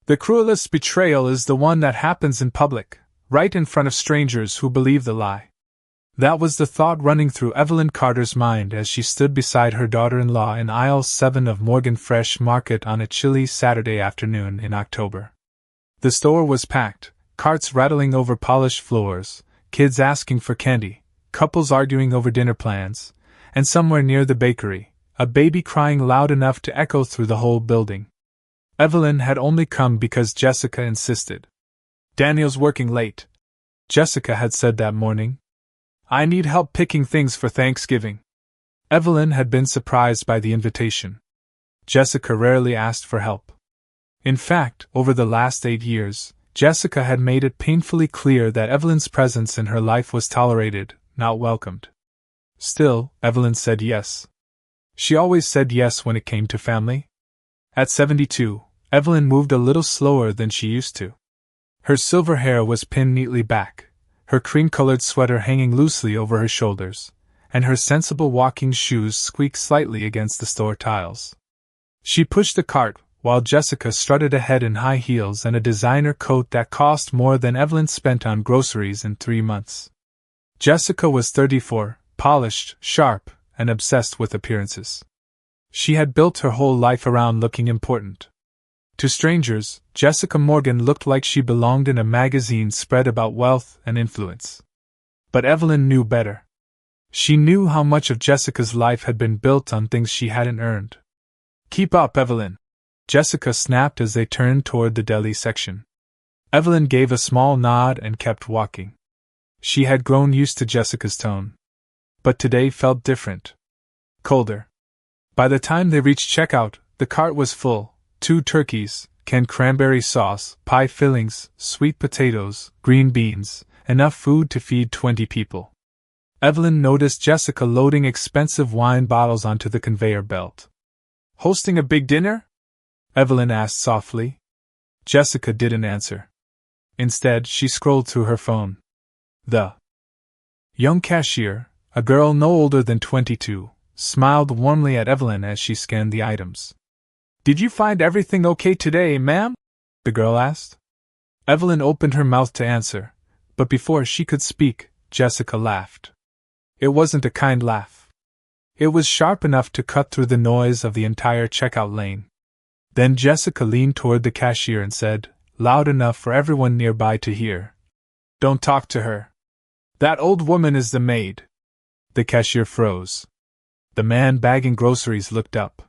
The cruelest betrayal is the one that happens in public, right in front of strangers who believe the lie. That was the thought running through Evelyn Carter's mind as she stood beside her daughter-in-law in aisle 7 of Morgan Fresh Market on a chilly Saturday afternoon in October. The store was packed, carts rattling over polished floors, kids asking for candy, couples arguing over dinner plans, and somewhere near the bakery, a baby crying loud enough to echo through the whole building. Evelyn had only come because Jessica insisted. "Daniel's working late," Jessica had said that morning. "I need help picking things for Thanksgiving." Evelyn had been surprised by the invitation. Jessica rarely asked for help. In fact, over the last 8 years, Jessica had made it painfully clear that Evelyn's presence in her life was tolerated, not welcomed. Still, Evelyn said yes. She always said yes when it came to family. At 72, Evelyn moved a little slower than she used to. Her silver hair was pinned neatly back, her cream-colored sweater hanging loosely over her shoulders, and her sensible walking shoes squeaked slightly against the store tiles. She pushed the cart, while Jessica strutted ahead in high heels and a designer coat that cost more than Evelyn spent on groceries in 3 months. Jessica was 34, polished, sharp, and obsessed with appearances. She had built her whole life around looking important. To strangers, Jessica Morgan looked like she belonged in a magazine spread about wealth and influence. But Evelyn knew better. She knew how much of Jessica's life had been built on things she hadn't earned. "Keep up, Evelyn," Jessica snapped as they turned toward the deli section. Evelyn gave a small nod and kept walking. She had grown used to Jessica's tone. But today felt different. Colder. By the time they reached checkout, the cart was full: 2 turkeys, canned cranberry sauce, pie fillings, sweet potatoes, green beans, enough food to feed 20 people. Evelyn noticed Jessica loading expensive wine bottles onto the conveyor belt. "Hosting a big dinner?" Evelyn asked softly. Jessica didn't answer. Instead, she scrolled through her phone. The young cashier, a girl no older than 22, smiled warmly at Evelyn as she scanned the items. "Did you find everything okay today, ma'am?" the girl asked. Evelyn opened her mouth to answer, but before she could speak, Jessica laughed. It wasn't a kind laugh. It was sharp enough to cut through the noise of the entire checkout lane. Then Jessica leaned toward the cashier and said, loud enough for everyone nearby to hear, "Don't talk to her. That old woman is the maid." The cashier froze. The man bagging groceries looked up.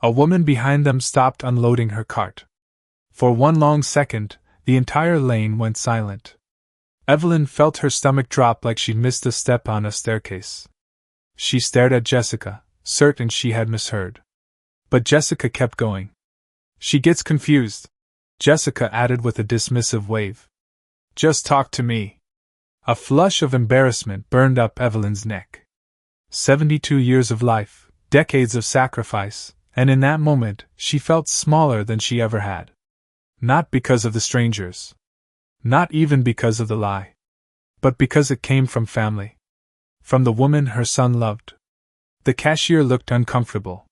A woman behind them stopped unloading her cart. For one long second, the entire lane went silent. Evelyn felt her stomach drop like she'd missed a step on a staircase. She stared at Jessica, certain she had misheard. But Jessica kept going. "She gets confused," Jessica added with a dismissive wave. "Just talk to me." A flush of embarrassment burned up Evelyn's neck. 72 years of life, decades of sacrifice, and in that moment, she felt smaller than she ever had. Not because of the strangers. Not even because of the lie. But because it came from family. From the woman her son loved. The cashier looked uncomfortable.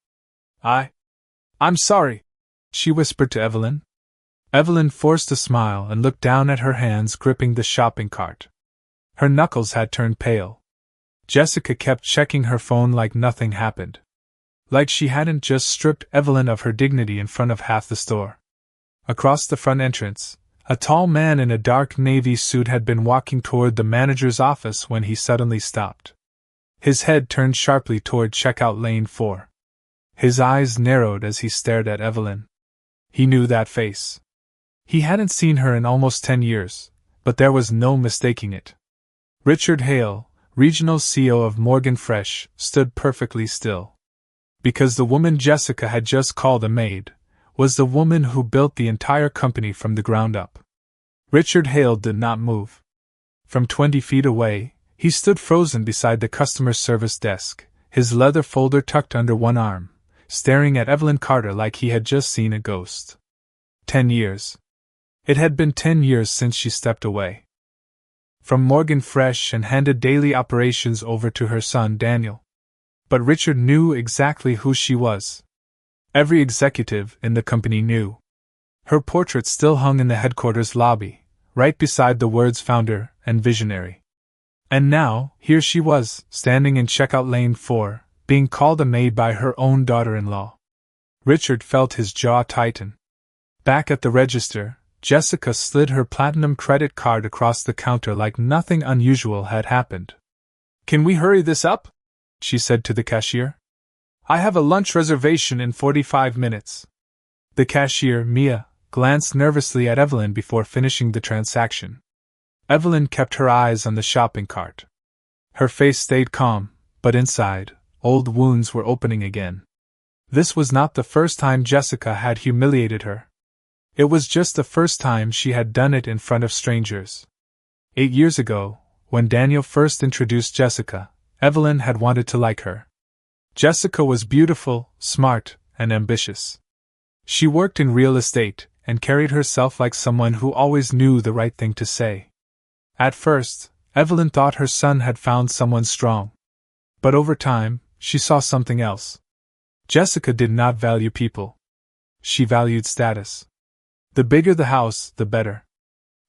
I'm sorry," she whispered to Evelyn. Evelyn forced a smile and looked down at her hands gripping the shopping cart. Her knuckles had turned pale. Jessica kept checking her phone like nothing happened. Like she hadn't just stripped Evelyn of her dignity in front of half the store. Across the front entrance, a tall man in a dark navy suit had been walking toward the manager's office when he suddenly stopped. His head turned sharply toward checkout lane 4. His eyes narrowed as he stared at Evelyn. He knew that face. He hadn't seen her in almost 10 years, but there was no mistaking it. Richard Hale, regional CEO of Morgan Fresh, stood perfectly still. Because the woman Jessica had just called a maid was the woman who built the entire company from the ground up. Richard Hale did not move. From 20 feet away, he stood frozen beside the customer service desk, his leather folder tucked under one arm, staring at Evelyn Carter like he had just seen a ghost. 10 years. It had been 10 years since she stepped away from Morgan Fresh and handed daily operations over to her son Daniel. But Richard knew exactly who she was. Every executive in the company knew. Her portrait still hung in the headquarters lobby, right beside the words founder and visionary. And now, here she was, standing in checkout lane 4, being called a maid by her own daughter-in-law. Richard felt his jaw tighten. Back at the register, Jessica slid her platinum credit card across the counter like nothing unusual had happened. "Can we hurry this up?" she said to the cashier. "I have a lunch reservation in 45 minutes. The cashier, Mia, glanced nervously at Evelyn before finishing the transaction. Evelyn kept her eyes on the shopping cart. Her face stayed calm, but inside, old wounds were opening again. This was not the first time Jessica had humiliated her. It was just the first time she had done it in front of strangers. 8 years ago, when Daniel first introduced Jessica, Evelyn had wanted to like her. Jessica was beautiful, smart, and ambitious. She worked in real estate, and carried herself like someone who always knew the right thing to say. At first, Evelyn thought her son had found someone strong. But over time, she saw something else. Jessica did not value people. She valued status. The bigger the house, the better.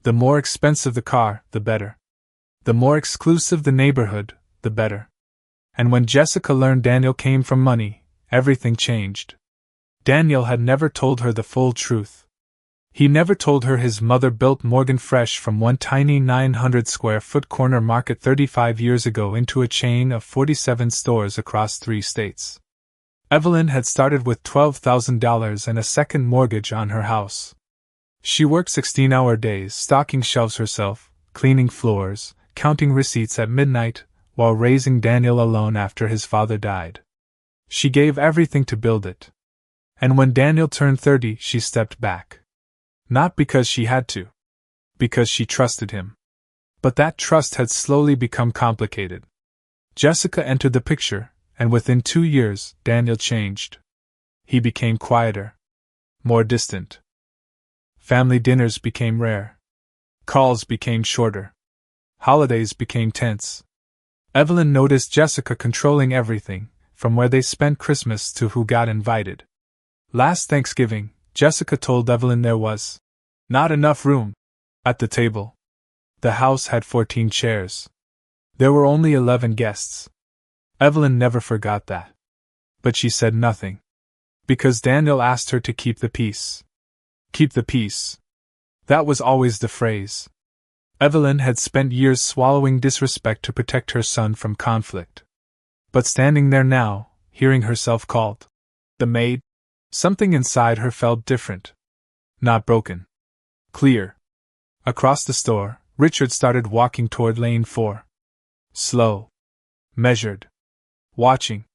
The more expensive the car, the better. The more exclusive the neighborhood, the better. And when Jessica learned Daniel came from money, everything changed. Daniel had never told her the full truth. He never told her his mother built Morgan Fresh from one tiny 900-square-foot corner market 35 years ago into a chain of 47 stores across 3 states. Evelyn had started with $12,000 and a second mortgage on her house. She worked 16-hour days, stocking shelves herself, cleaning floors, counting receipts at midnight, while raising Daniel alone after his father died. She gave everything to build it. And when Daniel turned 30, she stepped back. Not because she had to. Because she trusted him. But that trust had slowly become complicated. Jessica entered the picture, and within 2 years, Daniel changed. He became quieter. More distant. Family dinners became rare. Calls became shorter. Holidays became tense. Evelyn noticed Jessica controlling everything, from where they spent Christmas to who got invited. Last Thanksgiving, Jessica told Evelyn there was not enough room at the table. The house had 14 chairs. There were only 11 guests. Evelyn never forgot that. But she said nothing. Because Daniel asked her to keep the peace. Keep the peace. That was always the phrase. Evelyn had spent years swallowing disrespect to protect her son from conflict. But standing there now, hearing herself called the maid, something inside her felt different. Not broken. Clear. Across the store, Richard started walking toward lane 4. Slow. Measured. Watching.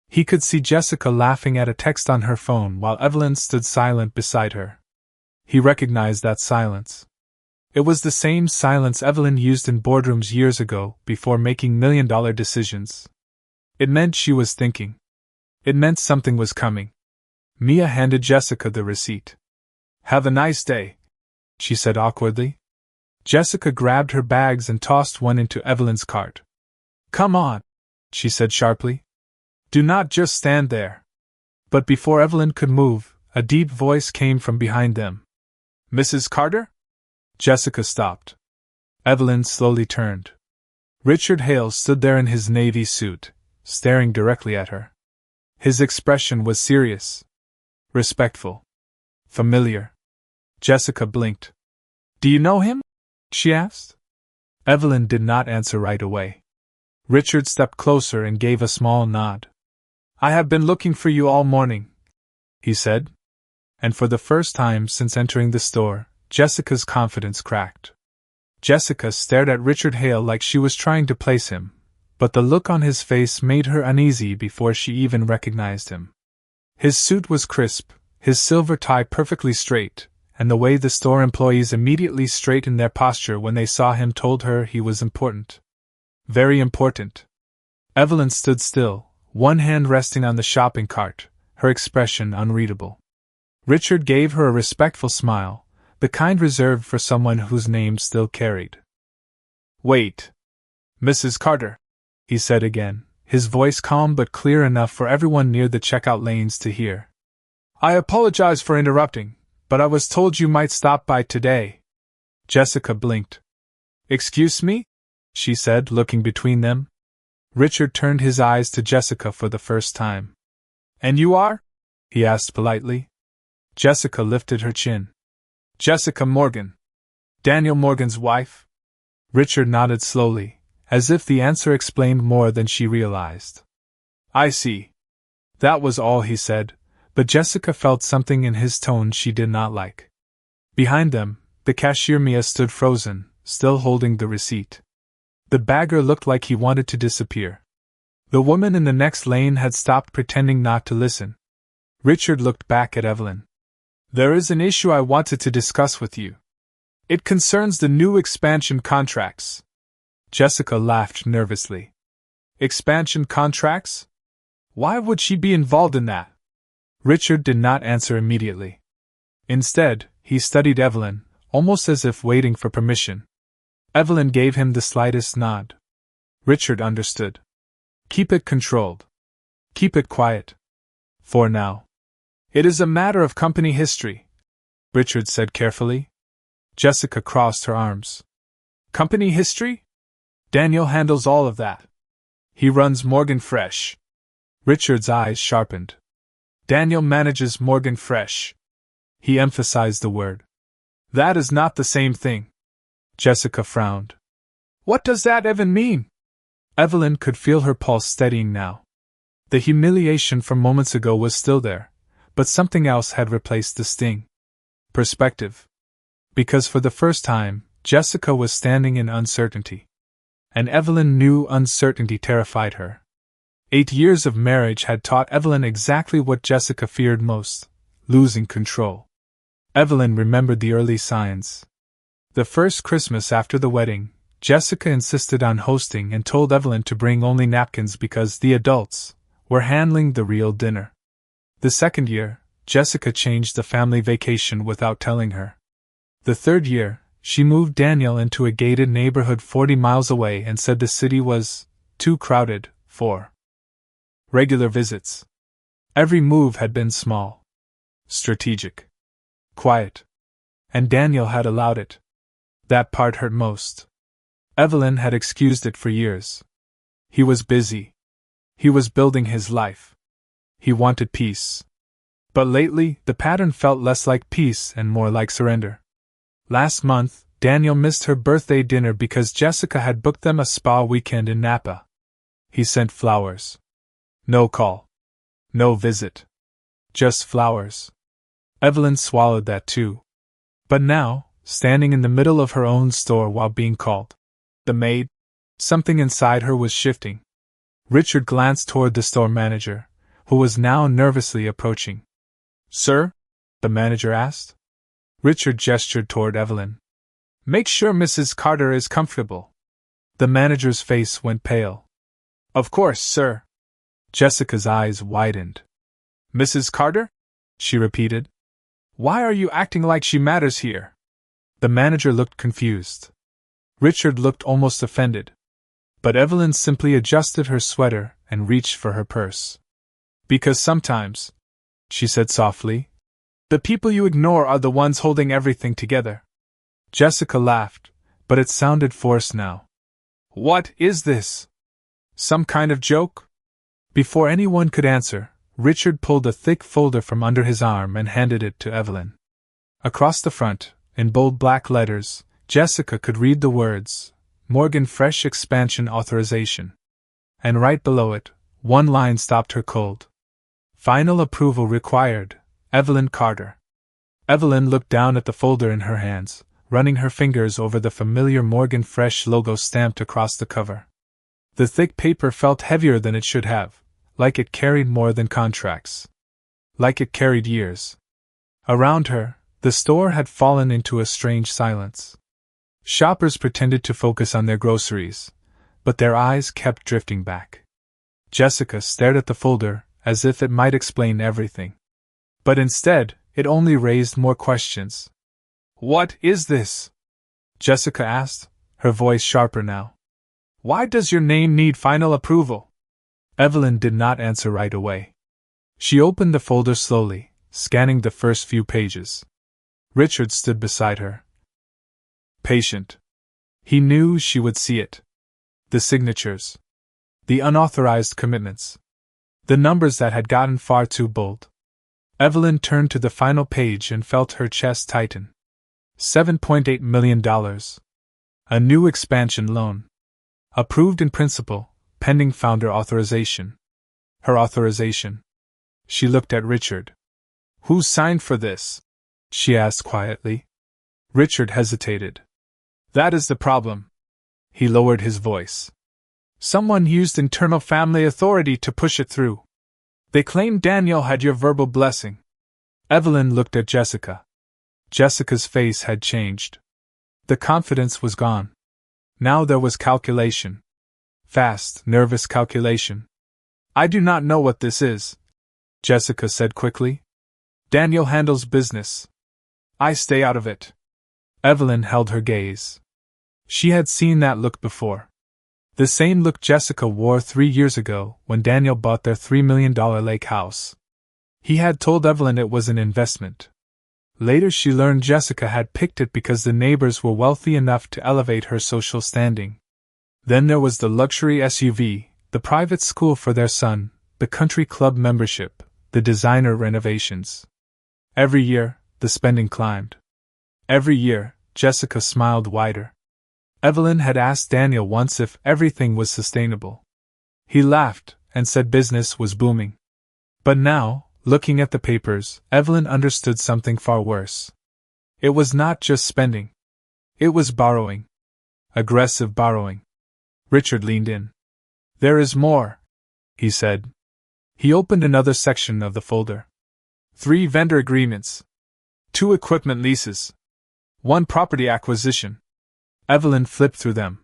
He could see Jessica laughing at a text on her phone while Evelyn stood silent beside her. He recognized that silence. It was the same silence Evelyn used in boardrooms years ago, before making million-dollar decisions. It meant she was thinking. It meant something was coming. Mia handed Jessica the receipt. "Have a nice day," she said awkwardly. Jessica grabbed her bags and tossed one into Evelyn's cart. "Come on," she said sharply. "Do not just stand there." But before Evelyn could move, a deep voice came from behind them. "Mrs. Carter?" Jessica stopped. Evelyn slowly turned. Richard Hale stood there in his navy suit, staring directly at her. His expression was serious. Respectful. Familiar. Jessica blinked. "Do you know him?" she asked. Evelyn did not answer right away. Richard stepped closer and gave a small nod. "I have been looking for you all morning," he said. And for the first time since entering the store, Jessica's confidence cracked. Jessica stared at Richard Hale like she was trying to place him, but the look on his face made her uneasy before she even recognized him. His suit was crisp, his silver tie perfectly straight, and the way the store employees immediately straightened their posture when they saw him told her he was important. Very important. Evelyn stood still, one hand resting on the shopping cart, her expression unreadable. Richard gave her a respectful smile, the kind reserved for someone whose name still carried. "Wait. Mrs. Carter," he said again, his voice calm but clear enough for everyone near the checkout lanes to hear. "I apologize for interrupting, But I was told you might stop by today. Jessica blinked. Excuse me? She said, looking between them. Richard turned his eyes to Jessica for the first time. And you are? He asked politely. Jessica lifted her chin. Jessica Morgan. Daniel Morgan's wife? Richard nodded slowly, as if the answer explained more than she realized. I see. That was all he said, but Jessica felt something in his tone she did not like. Behind them, the cashier Mia stood frozen, still holding the receipt. The bagger looked like he wanted to disappear. The woman in the next lane had stopped pretending not to listen. Richard looked back at Evelyn. There is an issue I wanted to discuss with you. It concerns the new expansion contracts. Jessica laughed nervously. Expansion contracts? Why would she be involved in that? Richard did not answer immediately. Instead, he studied Evelyn, almost as if waiting for permission. Evelyn gave him the slightest nod. Richard understood. Keep it controlled. Keep it quiet. For now. It is a matter of company history, Richard said carefully. Jessica crossed her arms. Company history? Daniel handles all of that. He runs Morgan Fresh. Richard's eyes sharpened. Daniel manages Morgan Fresh. He emphasized the word. That is not the same thing. Jessica frowned. What does that even mean? Evelyn could feel her pulse steadying now. The humiliation from moments ago was still there, but something else had replaced the sting. Perspective. Because for the first time, Jessica was standing in uncertainty. And Evelyn knew uncertainty terrified her. 8 years of marriage had taught Evelyn exactly what Jessica feared most: losing control. Evelyn remembered the early signs. The first Christmas after the wedding, Jessica insisted on hosting and told Evelyn to bring only napkins because the adults were handling the real dinner. The second year, Jessica changed the family vacation without telling her. The third year, she moved Daniel into a gated neighborhood 40 miles away and said the city was too crowded for regular visits. Every move had been small, strategic, quiet. And Daniel had allowed it. That part hurt most. Evelyn had excused it for years. He was busy. He was building his life. He wanted peace. But lately, the pattern felt less like peace and more like surrender. Last month, Daniel missed her birthday dinner because Jessica had booked them a spa weekend in Napa. He sent flowers. No call. No visit. Just flowers. Evelyn swallowed that too. But now, standing in the middle of her own store while being called the maid, something inside her was shifting. Richard glanced toward the store manager, who was now nervously approaching. Sir? The manager asked. Richard gestured toward Evelyn. Make sure Mrs. Carter is comfortable. The manager's face went pale. Of course, sir. Jessica's eyes widened. Mrs. Carter? She repeated. Why are you acting like she matters here? The manager looked confused. Richard looked almost offended. But Evelyn simply adjusted her sweater and reached for her purse. Because sometimes, she said softly, the people you ignore are the ones holding everything together. Jessica laughed, but it sounded forced now. What is this? Some kind of joke? Before anyone could answer, Richard pulled a thick folder from under his arm and handed it to Evelyn. Across the front, in bold black letters, Jessica could read the words, Morgan Fresh Expansion Authorization. And right below it, one line stopped her cold. Final approval required, Evelyn Carter. Evelyn looked down at the folder in her hands, running her fingers over the familiar Morgan Fresh logo stamped across the cover. The thick paper felt heavier than it should have, like it carried more than contracts. Like it carried years. Around her, the store had fallen into a strange silence. Shoppers pretended to focus on their groceries, but their eyes kept drifting back. Jessica stared at the folder, as if it might explain everything. But instead, it only raised more questions. What is this? Jessica asked, her voice sharper now. Why does your name need final approval? Evelyn did not answer right away. She opened the folder slowly, scanning the first few pages. Richard stood beside her. Patient. He knew she would see it. The signatures. The unauthorized commitments. The numbers that had gotten far too bold. Evelyn turned to the final page and felt her chest tighten. $7.8 million. A new expansion loan. Approved in principle, pending founder authorization. Her authorization. She looked at Richard. Who signed for this? She asked quietly. Richard hesitated. That is the problem. He lowered his voice. Someone used internal family authority to push it through. They claimed Daniel had your verbal blessing. Evelyn looked at Jessica. Jessica's face had changed. The confidence was gone. Now there was calculation. Fast, nervous calculation. I do not know what this is, Jessica said quickly. Daniel handles business. I stay out of it. Evelyn held her gaze. She had seen that look before. The same look Jessica wore 3 years ago when Daniel bought their $3 million lake house. He had told Evelyn it was an investment. Later she learned Jessica had picked it because the neighbors were wealthy enough to elevate her social standing. Then there was the luxury SUV, the private school for their son, the country club membership, the designer renovations. Every year, the spending climbed. Every year, Jessica smiled wider. Evelyn had asked Daniel once if everything was sustainable. He laughed and said business was booming. But now, looking at the papers, Evelyn understood something far worse. It was not just spending. It was borrowing. Aggressive borrowing. Richard leaned in. There is more, he said. He opened another section of the folder. 3 vendor agreements. 2 equipment leases. 1 property acquisition. Evelyn flipped through them.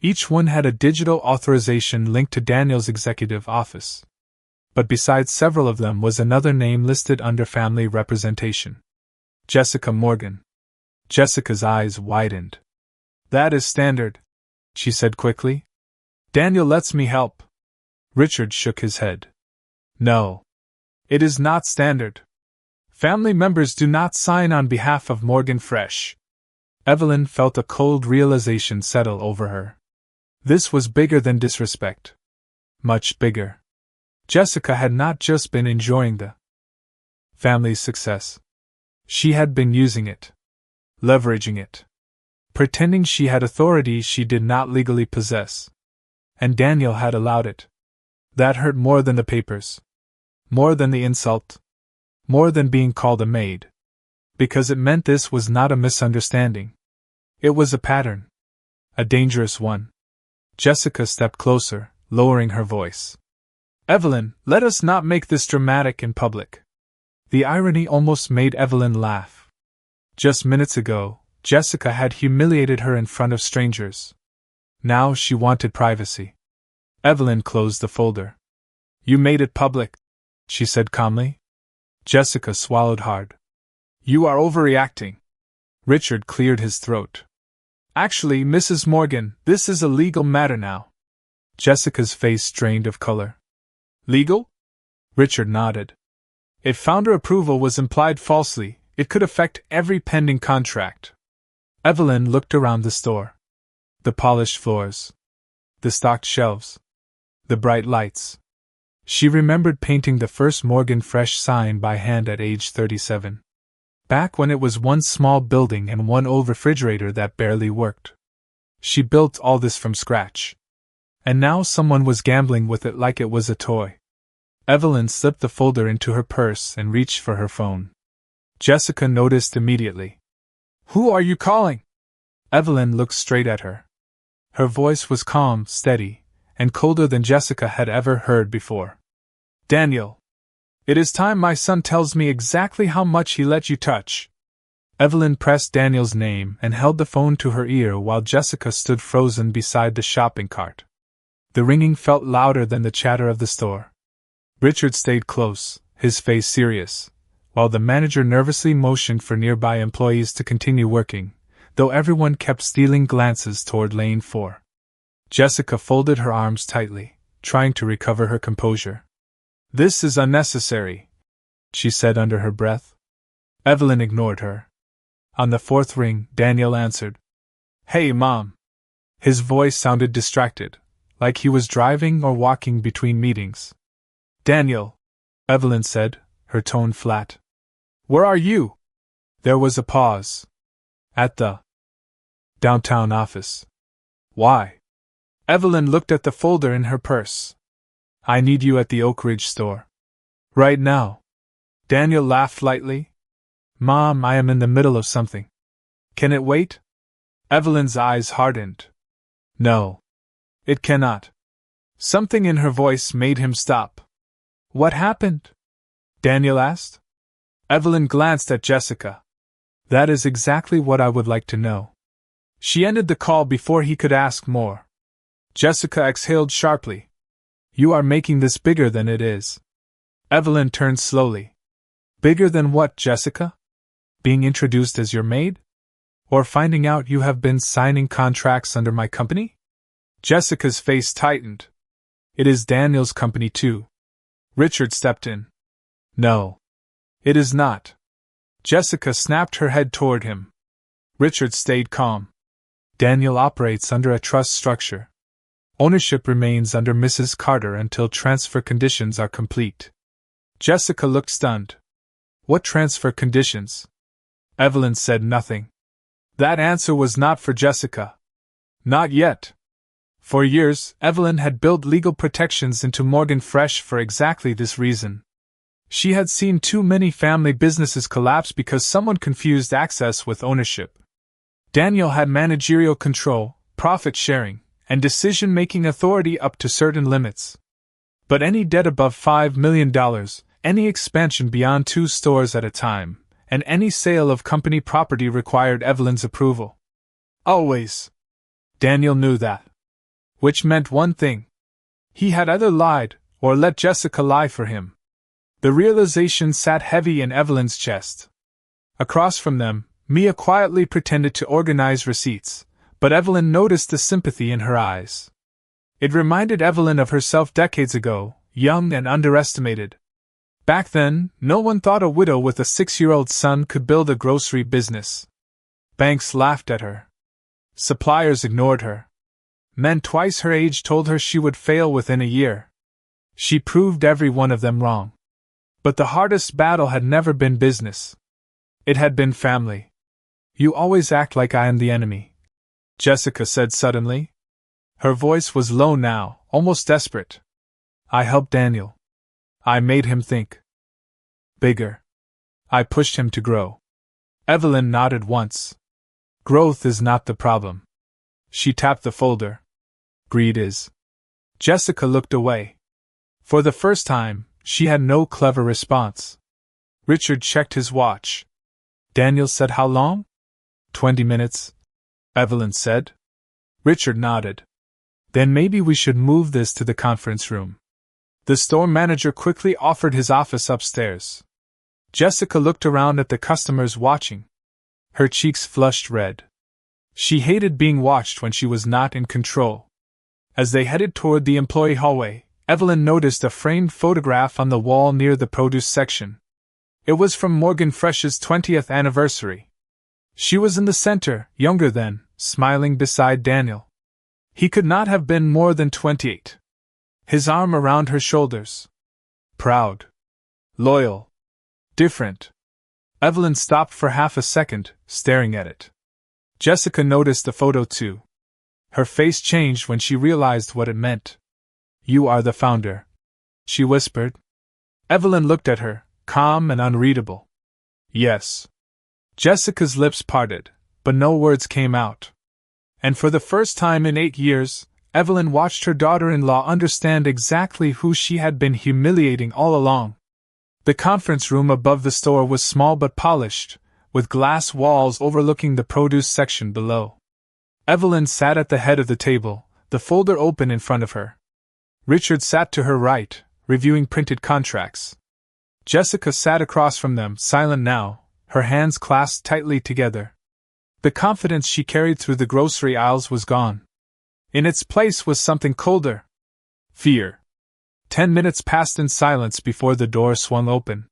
Each one had a digital authorization linked to Daniel's executive office. But besides several of them was another name listed under family representation. Jessica Morgan. Jessica's eyes widened. That is standard, she said quickly. Daniel lets me help. Richard shook his head. No. It is not standard. Family members do not sign on behalf of Morgan Fresh. Evelyn felt a cold realization settle over her. This was bigger than disrespect. Much bigger. Jessica had not just been enjoying the family's success. She had been using it. Leveraging it. Pretending she had authority she did not legally possess. And Daniel had allowed it. That hurt more than the papers. More than the insult. More than being called a maid. Because it meant this was not a misunderstanding. It was a pattern. A dangerous one. Jessica stepped closer, lowering her voice. Evelyn, let us not make this dramatic in public. The irony almost made Evelyn laugh. Just minutes ago, Jessica had humiliated her in front of strangers. Now she wanted privacy. Evelyn closed the folder. You made it public, she said calmly. Jessica swallowed hard. You are overreacting. Richard cleared his throat. Actually, Mrs. Morgan, this is a legal matter now. Jessica's face drained of color. Legal? Richard nodded. If founder approval was implied falsely, it could affect every pending contract. Evelyn looked around the store. The polished floors. The stocked shelves. The bright lights. She remembered painting the first Morgan Fresh sign by hand at age 37. Back when it was one small building and one old refrigerator that barely worked. She built all this from scratch. And now someone was gambling with it like it was a toy. Evelyn slipped the folder into her purse and reached for her phone. Jessica noticed immediately. Who are you calling? Evelyn looked straight at her. Her voice was calm, steady, and colder than Jessica had ever heard before. Daniel. It is time my son tells me exactly how much he let you touch. Evelyn pressed Daniel's name and held the phone to her ear while Jessica stood frozen beside the shopping cart. The ringing felt louder than the chatter of the store. Richard stayed close, his face serious, while the manager nervously motioned for nearby employees to continue working, though everyone kept stealing glances toward lane 4. Jessica folded her arms tightly, trying to recover her composure. This is unnecessary, she said under her breath. Evelyn ignored her. On the fourth ring, Daniel answered. Hey, Mom. His voice sounded distracted, like he was driving or walking between meetings. Daniel, Evelyn said, her tone flat. Where are you? There was a pause. At the downtown office. Why? Evelyn looked at the folder in her purse. I need you at the Oak Ridge store. Right now. Daniel laughed lightly. Mom, I am in the middle of something. Can it wait? Evelyn's eyes hardened. No. It cannot. Something in her voice made him stop. What happened? Daniel asked. Evelyn glanced at Jessica. That is exactly what I would like to know. She ended the call before he could ask more. Jessica exhaled sharply. You are making this bigger than it is. Evelyn turned slowly. Bigger than what, Jessica? Being introduced as your maid? Or finding out you have been signing contracts under my company? Jessica's face tightened. It is Daniel's company too. Richard stepped in. No. It is not. Jessica snapped her head toward him. Richard stayed calm. Daniel operates under a trust structure. Ownership remains under Mrs. Carter until transfer conditions are complete. Jessica looked stunned. What transfer conditions? Evelyn said nothing. That answer was not for Jessica. Not yet. For years, Evelyn had built legal protections into Morgan Fresh for exactly this reason. She had seen too many family businesses collapse because someone confused access with ownership. Daniel had managerial control, profit sharing, and decision-making authority up to certain limits. But any debt above $5 million, any expansion beyond 2 stores at a time, and any sale of company property required Evelyn's approval. Always. Daniel knew that. Which meant one thing. He had either lied, or let Jessica lie for him. The realization sat heavy in Evelyn's chest. Across from them, Mia quietly pretended to organize receipts, but Evelyn noticed the sympathy in her eyes. It reminded Evelyn of herself decades ago, young and underestimated. Back then, no one thought a widow with a 6-year-old son could build a grocery business. Banks laughed at her. Suppliers ignored her. Men twice her age told her she would fail within a year. She proved every one of them wrong. But the hardest battle had never been business. It had been family. You always act like I am the enemy, Jessica said suddenly. Her voice was low now, almost desperate. I helped Daniel. I made him think. Bigger. I pushed him to grow. Evelyn nodded once. Growth is not the problem. She tapped the folder. Greed is. Jessica looked away. For the first time, she had no clever response. Richard checked his watch. Daniel said how long? 20 minutes, Evelyn said. Richard nodded. Then maybe we should move this to the conference room. The store manager quickly offered his office upstairs. Jessica looked around at the customers watching. Her cheeks flushed red. She hated being watched when she was not in control. As they headed toward the employee hallway, Evelyn noticed a framed photograph on the wall near the produce section. It was from Morgan Fresh's 20th anniversary. She was in the center, younger than, smiling beside Daniel. He could not have been more than 28. His arm around her shoulders. Proud. Loyal. Different. Evelyn stopped for half a second, staring at it. Jessica noticed the photo too. Her face changed when she realized what it meant. You are the founder, she whispered. Evelyn looked at her, calm and unreadable. Yes. Jessica's lips parted, but no words came out. And for the first time in 8 years, Evelyn watched her daughter-in-law understand exactly who she had been humiliating all along. The conference room above the store was small but polished, with glass walls overlooking the produce section below. Evelyn sat at the head of the table, the folder open in front of her. Richard sat to her right, reviewing printed contracts. Jessica sat across from them, silent now, her hands clasped tightly together. The confidence she carried through the grocery aisles was gone. In its place was something colder. Fear. 10 minutes passed in silence before the door swung open.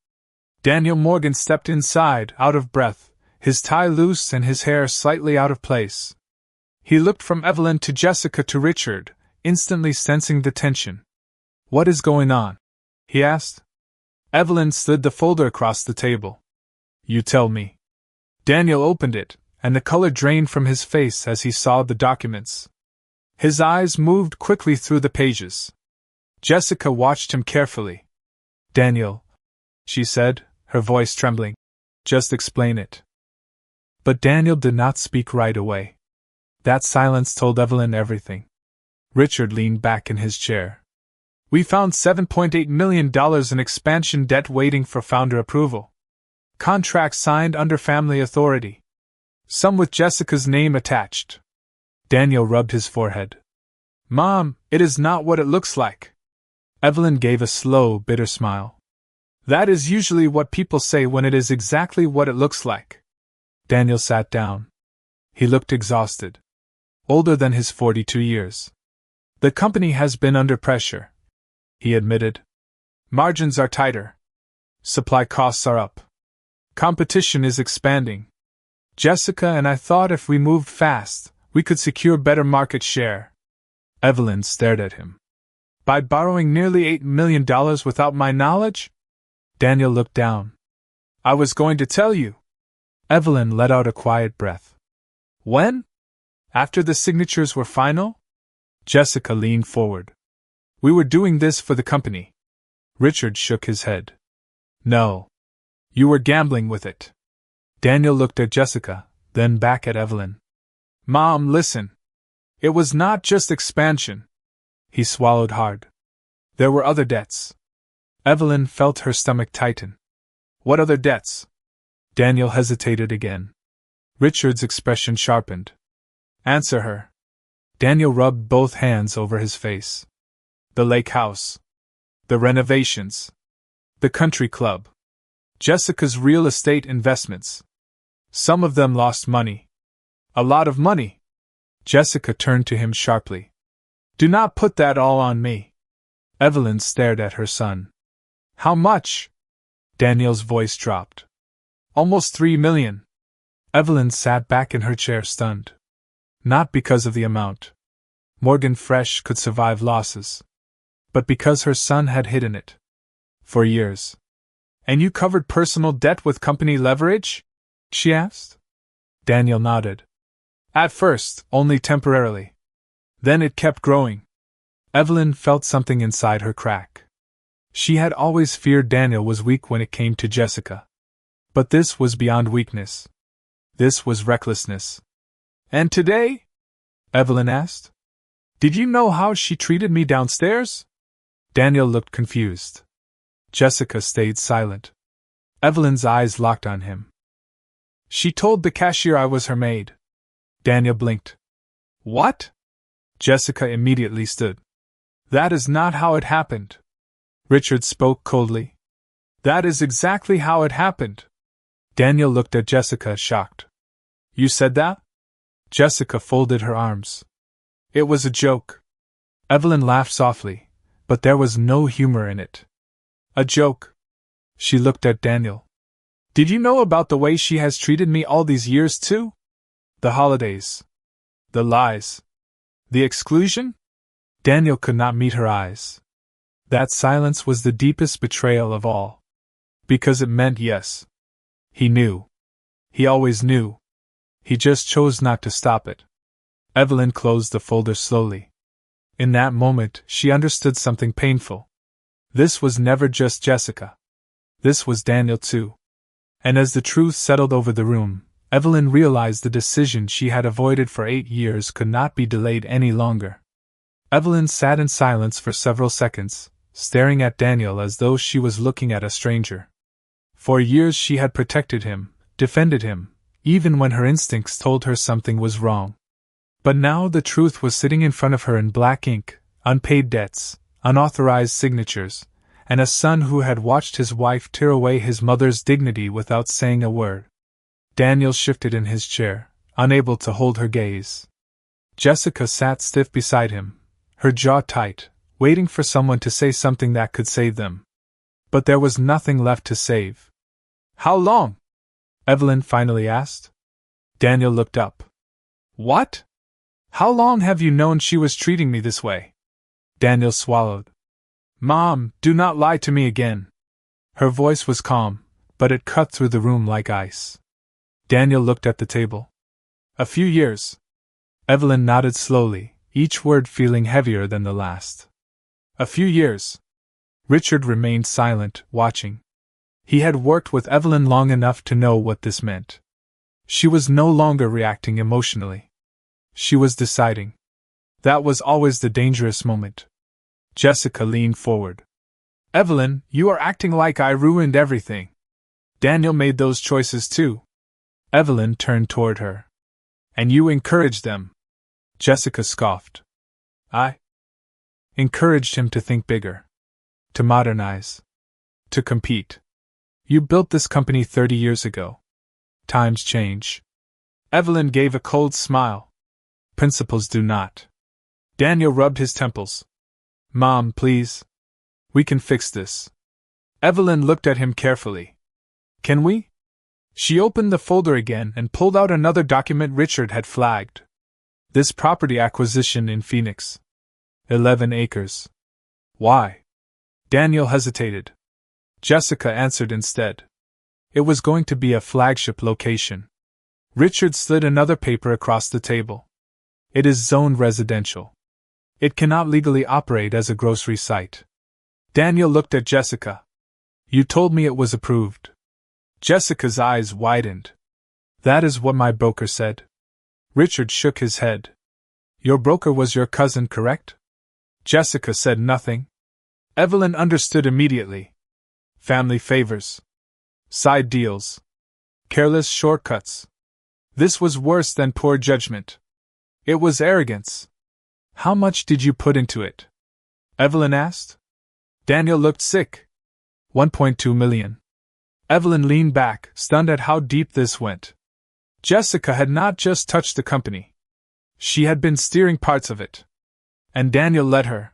Daniel Morgan stepped inside, out of breath, his tie loose and his hair slightly out of place. He looked from Evelyn to Jessica to Richard, instantly sensing the tension. "What is going on?" he asked. Evelyn slid the folder across the table. "You tell me." Daniel opened it, and the color drained from his face as he saw the documents. His eyes moved quickly through the pages. Jessica watched him carefully. "Daniel," she said, her voice trembling, "just explain it." But Daniel did not speak right away. That silence told Evelyn everything. Richard leaned back in his chair. "We found $7.8 million in expansion debt waiting for founder approval. Contracts signed under family authority. Some with Jessica's name attached." Daniel rubbed his forehead. "Mom, it is not what it looks like." Evelyn gave a slow, bitter smile. "That is usually what people say when it is exactly what it looks like." Daniel sat down. He looked exhausted. Older than his 42 years. "The company has been under pressure," he admitted. "Margins are tighter. Supply costs are up. Competition is expanding. Jessica and I thought if we moved fast, we could secure better market share." Evelyn stared at him. "By borrowing nearly $8 million without my knowledge?" Daniel looked down. "I was going to tell you." Evelyn let out a quiet breath. "When? After the signatures were final?" Jessica leaned forward. "We were doing this for the company." Richard shook his head. "No. You were gambling with it." Daniel looked at Jessica, then back at Evelyn. "Mom, listen. It was not just expansion." He swallowed hard. "There were other debts." Evelyn felt her stomach tighten. "What other debts?" Daniel hesitated again. Richard's expression sharpened. "Answer her." Daniel rubbed both hands over his face. "The lake house. The renovations. The country club. Jessica's real estate investments. Some of them lost money. A lot of money." Jessica turned to him sharply. "Do not put that all on me." Evelyn stared at her son. "How much?" Daniel's voice dropped. "Almost $3 million." Evelyn sat back in her chair stunned. Not because of the amount. Morgan Fresh could survive losses. But because her son had hidden it. For years. "And you covered personal debt with company leverage?" she asked. Daniel nodded. "At first, only temporarily. Then it kept growing." Evelyn felt something inside her crack. She had always feared Daniel was weak when it came to Jessica. But this was beyond weakness. This was recklessness. "And today?" Evelyn asked. "Did you know how she treated me downstairs?" Daniel looked confused. Jessica stayed silent. Evelyn's eyes locked on him. "She told the cashier I was her maid." Daniel blinked. "What?" Jessica immediately stood. "That is not how it happened." Richard spoke coldly. "That is exactly how it happened." Daniel looked at Jessica, shocked. "You said that?" Jessica folded her arms. "It was a joke." Evelyn laughed softly, but there was no humor in it. "A joke?" She looked at Daniel. "Did you know about the way she has treated me all these years, too? The holidays. The lies. The exclusion?" Daniel could not meet her eyes. That silence was the deepest betrayal of all. Because it meant yes. He knew. He always knew. He just chose not to stop it. Evelyn closed the folder slowly. In that moment, she understood something painful. This was never just Jessica. This was Daniel too. And as the truth settled over the room, Evelyn realized the decision she had avoided for 8 years could not be delayed any longer. Evelyn sat in silence for several seconds, staring at Daniel as though she was looking at a stranger. For years she had protected him, defended him, even when her instincts told her something was wrong. But now the truth was sitting in front of her in black ink, unpaid debts, unauthorized signatures, and a son who had watched his wife tear away his mother's dignity without saying a word. Daniel shifted in his chair, unable to hold her gaze. Jessica sat stiff beside him, her jaw tight, waiting for someone to say something that could save them. But there was nothing left to save. "How long?" Evelyn finally asked. Daniel looked up. What? How long have you known she was treating me this way? Daniel swallowed. Mom, do not lie to me again. Her voice was calm, but it cut through the room like ice. Daniel looked at the table. A few years. Evelyn nodded slowly, each word feeling heavier than the last. A few years. Richard remained silent, watching. He had worked with Evelyn long enough to know what this meant. She was no longer reacting emotionally. She was deciding. That was always the dangerous moment. Jessica leaned forward. Evelyn, you are acting like I ruined everything. Daniel made those choices too. Evelyn turned toward her. And you encouraged them. Jessica scoffed. I encouraged him to think bigger. To modernize. To compete. You built this company 30 years ago. Times change. Evelyn gave a cold smile. Principles do not. Daniel rubbed his temples. Mom, please. We can fix this. Evelyn looked at him carefully. Can we? She opened the folder again and pulled out another document Richard had flagged. This property acquisition in Phoenix. 11 acres. Why? Daniel hesitated. Jessica answered instead. It was going to be a flagship location. Richard slid another paper across the table. It is zoned residential. It cannot legally operate as a grocery site. Daniel looked at Jessica. You told me it was approved. Jessica's eyes widened. That is what my broker said. Richard shook his head. Your broker was your cousin, correct? Jessica said nothing. Evelyn understood immediately. Family favors. Side deals. Careless shortcuts. This was worse than poor judgment. It was arrogance. How much did you put into it? Evelyn asked. Daniel looked sick. 1.2 million. Evelyn leaned back, stunned at how deep this went. Jessica had not just touched the company. She had been steering parts of it. And Daniel let her.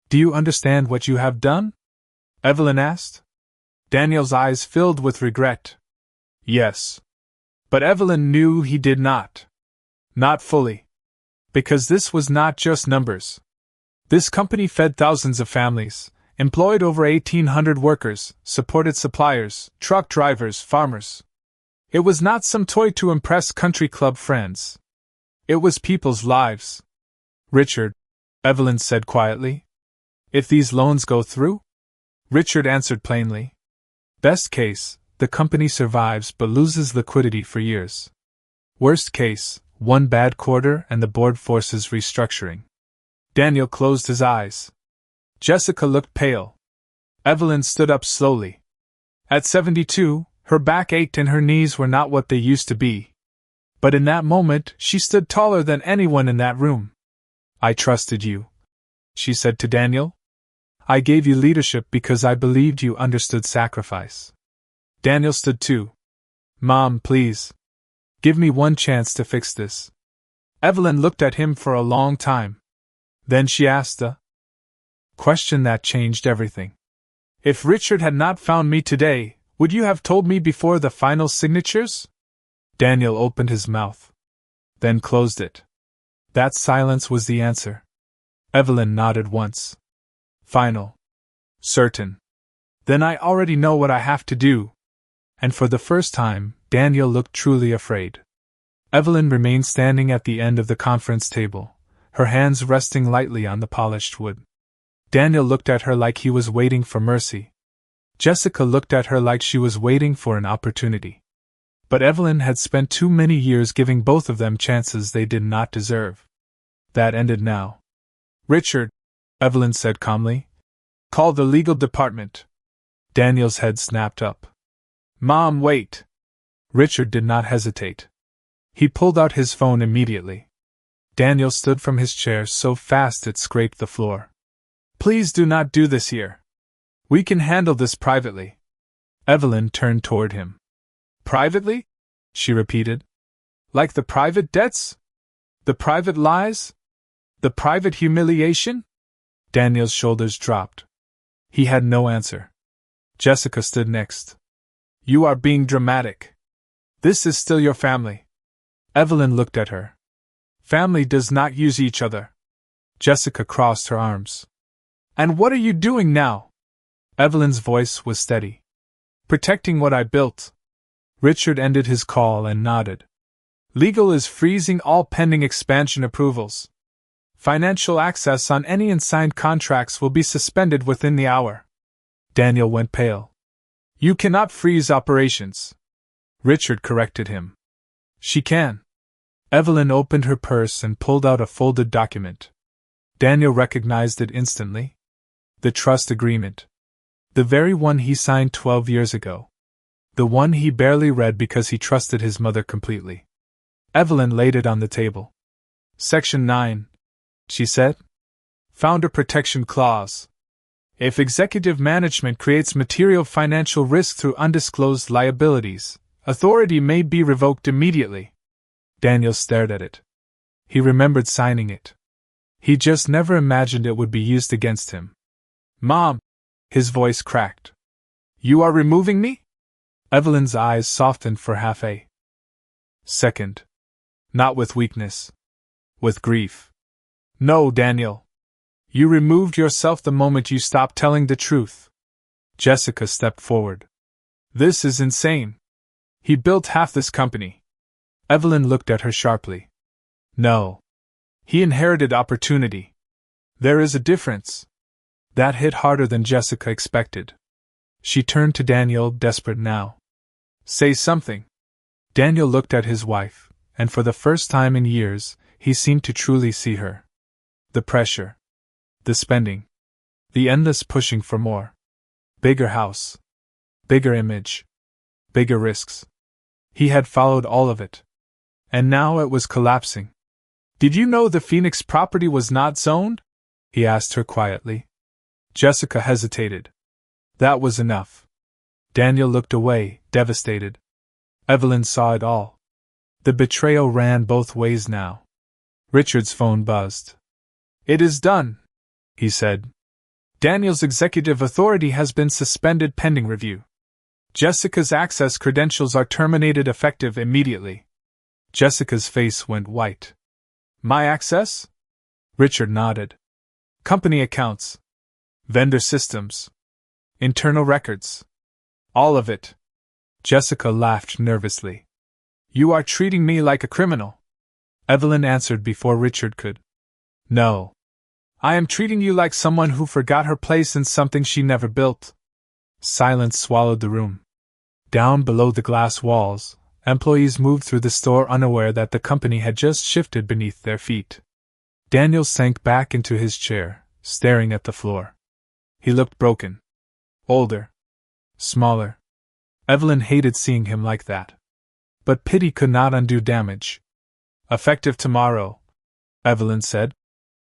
Do you understand what you have done? Evelyn asked. Daniel's eyes filled with regret. Yes. But Evelyn knew he did not. Not fully. Because this was not just numbers. This company fed thousands of families, employed over 1,800 workers, supported suppliers, truck drivers, farmers. It was not some toy to impress country club friends. It was people's lives. Richard, Evelyn said quietly. If these loans go through? Richard answered plainly. Best case, the company survives but loses liquidity for years. Worst case, one bad quarter and the board forces restructuring. Daniel closed his eyes. Jessica looked pale. Evelyn stood up slowly. At 72, her back ached and her knees were not what they used to be. But in that moment, she stood taller than anyone in that room. I trusted you, she said to Daniel. I gave you leadership because I believed you understood sacrifice. Daniel stood too. Mom, please. Give me one chance to fix this. Evelyn looked at him for a long time. Then she asked a question that changed everything. If Richard had not found me today, would you have told me before the final signatures? Daniel opened his mouth. Then closed it. That silence was the answer. Evelyn nodded once. Final. Certain. Then I already know what I have to do. And for the first time, Daniel looked truly afraid. Evelyn remained standing at the end of the conference table, her hands resting lightly on the polished wood. Daniel looked at her like he was waiting for mercy. Jessica looked at her like she was waiting for an opportunity. But Evelyn had spent too many years giving both of them chances they did not deserve. That ended now. Richard, Evelyn said calmly. Call the legal department. Daniel's head snapped up. Mom, wait. Richard did not hesitate. He pulled out his phone immediately. Daniel stood from his chair so fast it scraped the floor. Please do not do this here. We can handle this privately. Evelyn turned toward him. Privately? She repeated. Like the private debts? The private lies? The private humiliation? Daniel's shoulders dropped. He had no answer. Jessica stood next. You are being dramatic. This is still your family. Evelyn looked at her. Family does not use each other. Jessica crossed her arms. And what are you doing now? Evelyn's voice was steady. Protecting what I built. Richard ended his call and nodded. Legal is freezing all pending expansion approvals. Financial access on any unsigned contracts will be suspended within the hour. Daniel went pale. You cannot freeze operations. Richard corrected him. She can. Evelyn opened her purse and pulled out a folded document. Daniel recognized it instantly. The trust agreement. The very one he signed 12 years ago. The one he barely read because he trusted his mother completely. Evelyn laid it on the table. Section 9, she said. Founder Protection Clause. If executive management creates material financial risk through undisclosed liabilities, authority may be revoked immediately. Daniel stared at it. He remembered signing it. He just never imagined it would be used against him. Mom! His voice cracked. You are removing me? Evelyn's eyes softened for half a second. Not with weakness. With grief. No, Daniel. You removed yourself the moment you stopped telling the truth. Jessica stepped forward. This is insane. He built half this company. Evelyn looked at her sharply. No. He inherited opportunity. There is a difference. That hit harder than Jessica expected. She turned to Daniel, desperate now. Say something. Daniel looked at his wife, and for the first time in years, he seemed to truly see her. The pressure. The spending. The endless pushing for more. Bigger house. Bigger image. Bigger risks. He had followed all of it. And now it was collapsing. Did you know the Phoenix property was not zoned? He asked her quietly. Jessica hesitated. That was enough. Daniel looked away, devastated. Evelyn saw it all. The betrayal ran both ways now. Richard's phone buzzed. It is done, he said. Daniel's executive authority has been suspended pending review. Jessica's access credentials are terminated effective immediately. Jessica's face went white. My access? Richard nodded. Company accounts. Vendor systems. Internal records. All of it. Jessica laughed nervously. You are treating me like a criminal. Evelyn answered before Richard could. No. I am treating you like someone who forgot her place in something she never built. Silence swallowed the room. Down below the glass walls, employees moved through the store unaware that the company had just shifted beneath their feet. Daniel sank back into his chair, staring at the floor. He looked broken. Older. Smaller. Evelyn hated seeing him like that. But pity could not undo damage. Effective tomorrow, Evelyn said.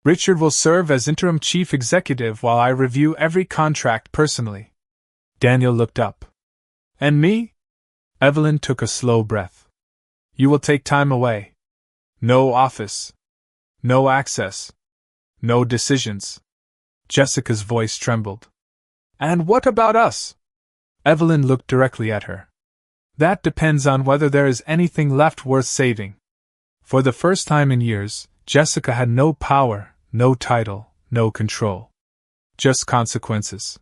Richard will serve as interim chief executive while I review every contract personally. Daniel looked up. And me? Evelyn took a slow breath. You will take time away. No office. No access. No decisions. Jessica's voice trembled. And what about us? Evelyn looked directly at her. That depends on whether there is anything left worth saving. For the first time in years, Jessica had no power, no title, no control. Just consequences.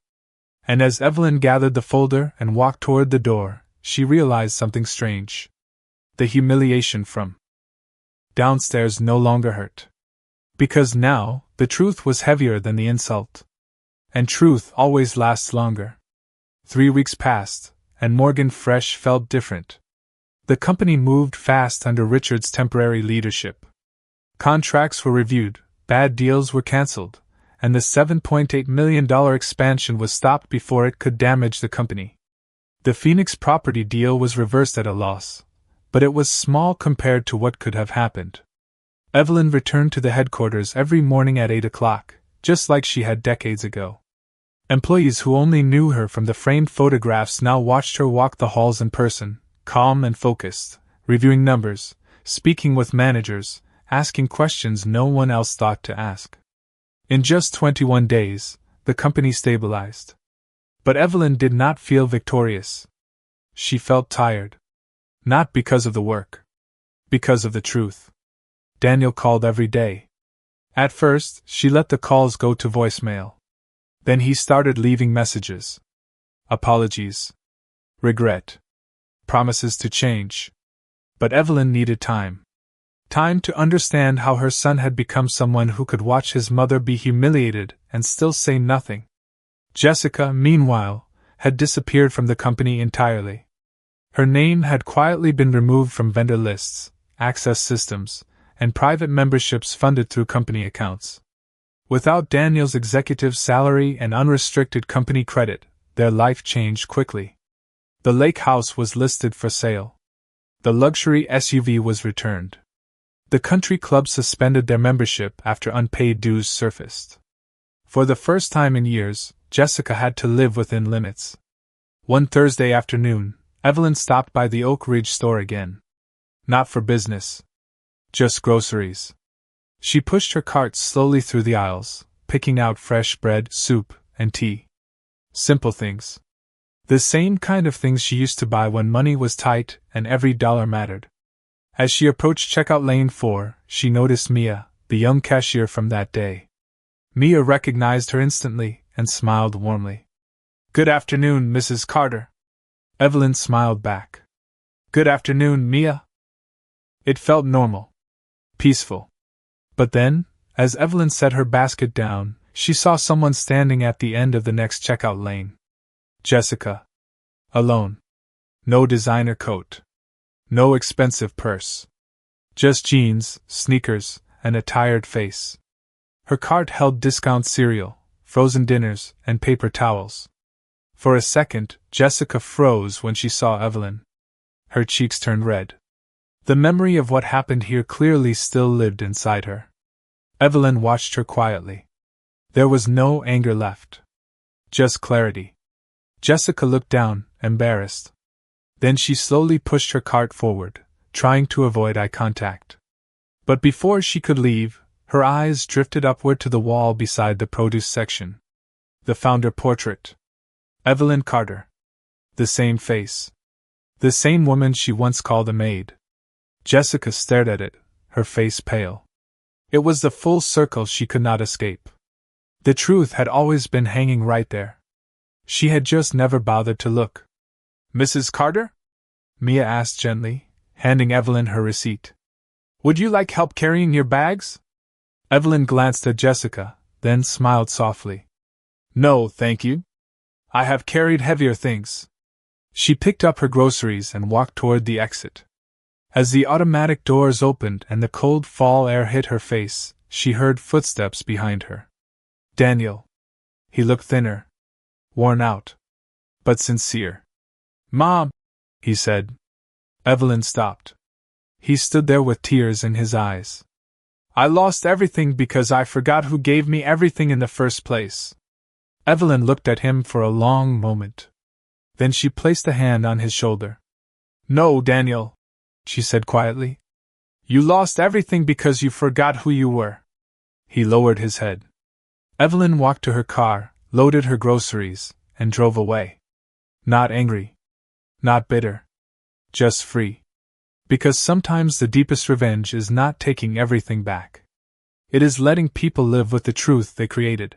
And as Evelyn gathered the folder and walked toward the door, she realized something strange. The humiliation from downstairs no longer hurt. Because now, the truth was heavier than the insult. And truth always lasts longer. 3 weeks passed, and Morgan Fresh felt different. The company moved fast under Richard's temporary leadership. Contracts were reviewed, bad deals were cancelled, and the $7.8 million expansion was stopped before it could damage the company. The Phoenix property deal was reversed at a loss, but it was small compared to what could have happened. Evelyn returned to the headquarters every morning at 8 o'clock, just like she had decades ago. Employees who only knew her from the framed photographs now watched her walk the halls in person, calm and focused, reviewing numbers, speaking with managers, asking questions no one else thought to ask. In just 21 days, the company stabilized. But Evelyn did not feel victorious. She felt tired. Not because of the work. Because of the truth. Daniel called every day. At first, she let the calls go to voicemail. Then he started leaving messages. Apologies. Regret. Promises to change. But Evelyn needed time. Time to understand how her son had become someone who could watch his mother be humiliated and still say nothing. Jessica, meanwhile, had disappeared from the company entirely. Her name had quietly been removed from vendor lists, access systems, and private memberships funded through company accounts. Without Daniel's executive salary and unrestricted company credit, their life changed quickly. The lake house was listed for sale. The luxury SUV was returned. The country club suspended their membership after unpaid dues surfaced. For the first time in years, Jessica had to live within limits. One Thursday afternoon, Evelyn stopped by the Oak Ridge store again. Not for business. Just groceries. She pushed her cart slowly through the aisles, picking out fresh bread, soup, and tea. Simple things. The same kind of things she used to buy when money was tight and every dollar mattered. As she approached checkout lane 4, she noticed Mia, the young cashier from that day. Mia recognized her instantly and smiled warmly. "Good afternoon, Mrs. Carter." Evelyn smiled back. "Good afternoon, Mia." It felt normal. Peaceful. But then, as Evelyn set her basket down, she saw someone standing at the end of the next checkout lane. Jessica. Alone. No designer coat. No expensive purse. Just jeans, sneakers, and a tired face. Her cart held discount cereal, frozen dinners, and paper towels. For a second, Jessica froze when she saw Evelyn. Her cheeks turned red. The memory of what happened here clearly still lived inside her. Evelyn watched her quietly. There was no anger left. Just clarity. Jessica looked down, embarrassed. Then she slowly pushed her cart forward, trying to avoid eye contact. But before she could leave, her eyes drifted upward to the wall beside the produce section. The founder portrait. Evelyn Carter. The same face. The same woman she once called a maid. Jessica stared at it, her face pale. It was the full circle she could not escape. The truth had always been hanging right there. She had just never bothered to look. "Mrs. Carter?" Mia asked gently, handing Evelyn her receipt. "Would you like help carrying your bags?" Evelyn glanced at Jessica, then smiled softly. "No, thank you. I have carried heavier things." She picked up her groceries and walked toward the exit. As the automatic doors opened and the cold fall air hit her face, she heard footsteps behind her. Daniel. He looked thinner. Worn out. But sincere. "Mom," he said. Evelyn stopped. He stood there with tears in his eyes. "I lost everything because I forgot who gave me everything in the first place." Evelyn looked at him for a long moment. Then she placed a hand on his shoulder. "No, Daniel," she said quietly. "You lost everything because you forgot who you were." He lowered his head. Evelyn walked to her car, loaded her groceries, and drove away. Not angry. Not bitter. Just free. Because sometimes the deepest revenge is not taking everything back. It is letting people live with the truth they created.